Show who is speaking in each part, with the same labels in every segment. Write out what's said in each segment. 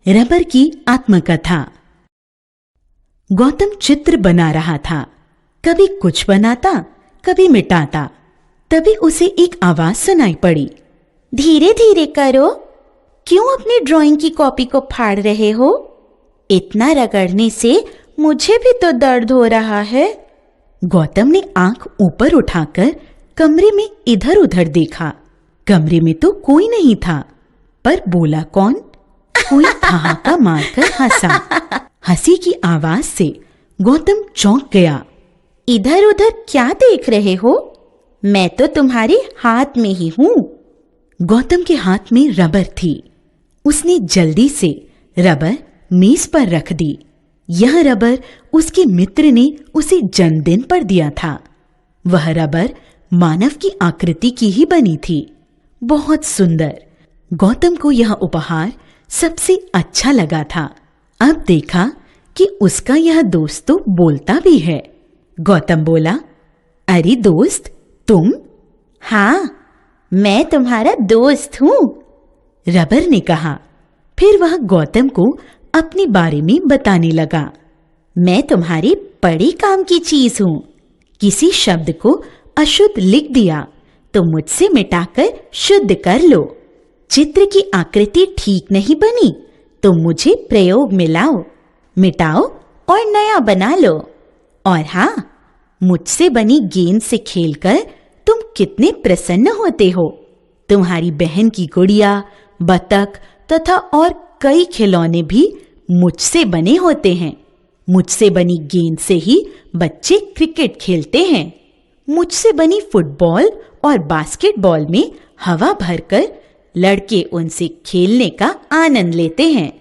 Speaker 1: Rubber की आत्मकथा। गौतम चित्र बना रहा था। कभी कुछ बनाता, कभी मिटाता। तभी उसे एक आवाज सुनाई पड़ी।
Speaker 2: धीरे धीरे करो, क्यों अपनी ड्राइंग की कॉपी को फाड़ रहे हो? इतना रगड़ने से मुझे भी तो दर्द हो रहा है।
Speaker 1: गौतम ने आंख ऊपर उठाकर कमरे में इधर उधर देखा। कमरे में तो कोई नहीं था, पर बोला कौन? कोई ठहाका मारकर हंसा। हंसी की आवाज से गौतम चौंक गया।
Speaker 2: इधर उधर क्या देख रहे हो? मैं तो तुम्हारे हाथ में ही हूँ।
Speaker 1: गौतम के हाथ में रबर थी। उसने जल्दी से रबर मेज पर रख दी। यह रबर उसके मित्र ने उसे जन्मदिन पर दिया था। वह रबर मानव की आकृति की ही बनी थी, बहुत सुंदर। गौतम को यह उपहार सबसे अच्छा लगा था। अब देखा कि उसका यह दोस्त तो बोलता भी है। गौतम बोला, अरे दोस्त, तुम?
Speaker 2: हाँ, मैं तुम्हारा दोस्त हूँ,
Speaker 1: रबर ने कहा। फिर वह गौतम को अपने बारे में बताने लगा।
Speaker 2: मैं तुम्हारे बड़े काम की चीज हूँ। किसी शब्द को अशुद्ध लिख दिया तो मुझसे मिटाकर शुद्ध कर लो। चित्र की आकृति ठीक नहीं बनी तो मुझे प्रयोग में लाओ, मिटाओ और नया बना लो। और हाँ, मुझसे बनी गेंद से खेलकर तुम कितने प्रसन्न होते हो। तुम्हारी बहन की गुड़िया, बतख तथा और कई खिलौने भी मुझसे बने होते हैं। मुझसे बनी गेंद से ही बच्चे क्रिकेट खेलते हैं। मुझसे बनी फुटबॉल और बास्केटबॉल में हवा भरकर लड़के उनसे खेलने का आनंद लेते हैं।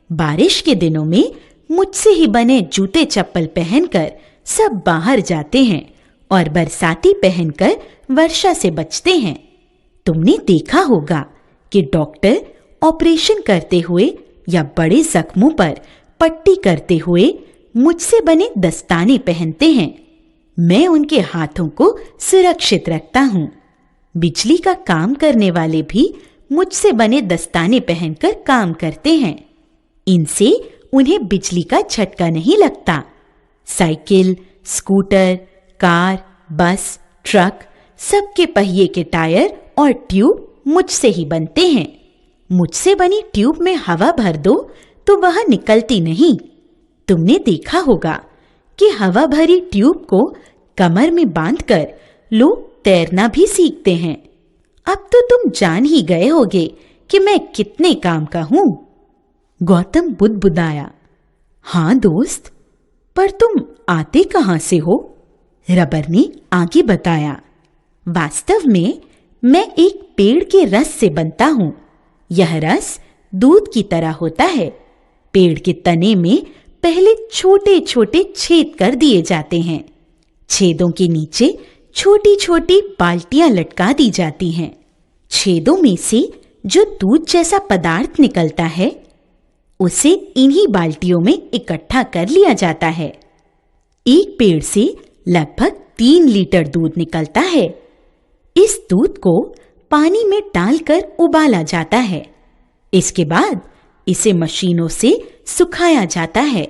Speaker 2: बारिश के दिनों में मुझसे ही बने जूते चप्पल पहनकर सब बाहर जाते हैं और बरसाती पहनकर वर्षा से बचते हैं। तुमने देखा होगा कि डॉक्टर ऑपरेशन करते हुए या बड़े जख्मों पर पट्टी करते हुए मुझसे बने दस्ताने पहनते हैं। मैं उनके हाथों को सुरक्षित रखता हूँ। बिजली का काम करने वाले भी मुझसे बने दस्ताने पहनकर काम करते हैं। इनसे उन्हें बिजली का झटका नहीं लगता। साइकिल, स्कूटर, कार, बस, ट्रक, सबके पहिए के टायर और ट्यूब मुझसे ही बनते हैं। मुझसे बनी ट्यूब में हवा भर दो तो वह निकलती नहीं। तुमने देखा होगा कि हवा भरी ट्यूब को कमर में बांधकर लोग तैरना भी सीखते हैं। अब तो तुम जान ही गए होगे कि मैं कितने काम का हूं। गौतम बुदबुदाया, हाँ दोस्त, पर तुम आते कहां से हो? रबर ने आगे बताया, वास्तव में मैं एक पेड़ के रस से बनता हूं। यह रस दूध की तरह होता है। पेड़ के तने में पहले छोटे छोटे छेद कर दिए जाते हैं। छेदों के नीचे छोटी छोटी बाल्टियां लटका दी जाती हैं। छेदों में से जो दूध जैसा पदार्थ निकलता है उसे इन्हीं बाल्टियों में इकट्ठा कर लिया जाता है। एक पेड़ से लगभग 3 लीटर दूध निकलता है। इस दूध को पानी में डालकर उबाला जाता है। इसके बाद इसे मशीनों से सुखाया जाता है।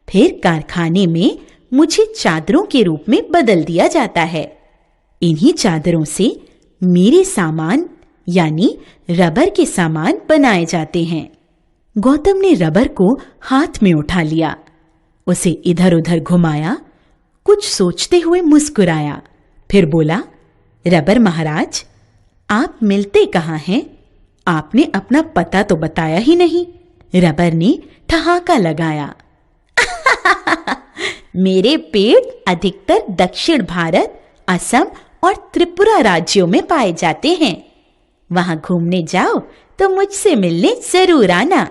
Speaker 2: फिर कारखाने में मुझे चादरों के रूप में बदल दिया जाता है। इन्हीं चादरों से मेरे सामान यानी रबर के सामान बनाए जाते हैं। गौतम ने रबर को हाथ में उठा लिया, उसे इधर उधर घुमाया, कुछ सोचते हुए मुस्कुराया। फिर बोला, रबर महाराज, आप मिलते कहाँ हैं? आपने अपना पता तो बताया ही नहीं। रबर ने ठहाका लगाया। मेरे पेड़ अधिकतर दक्षिण भारत, असम और त्रिपुरा राज्यों में पाए जाते हैं। वहां घूमने जाओ तो मुझसे मिलने जरूर आना।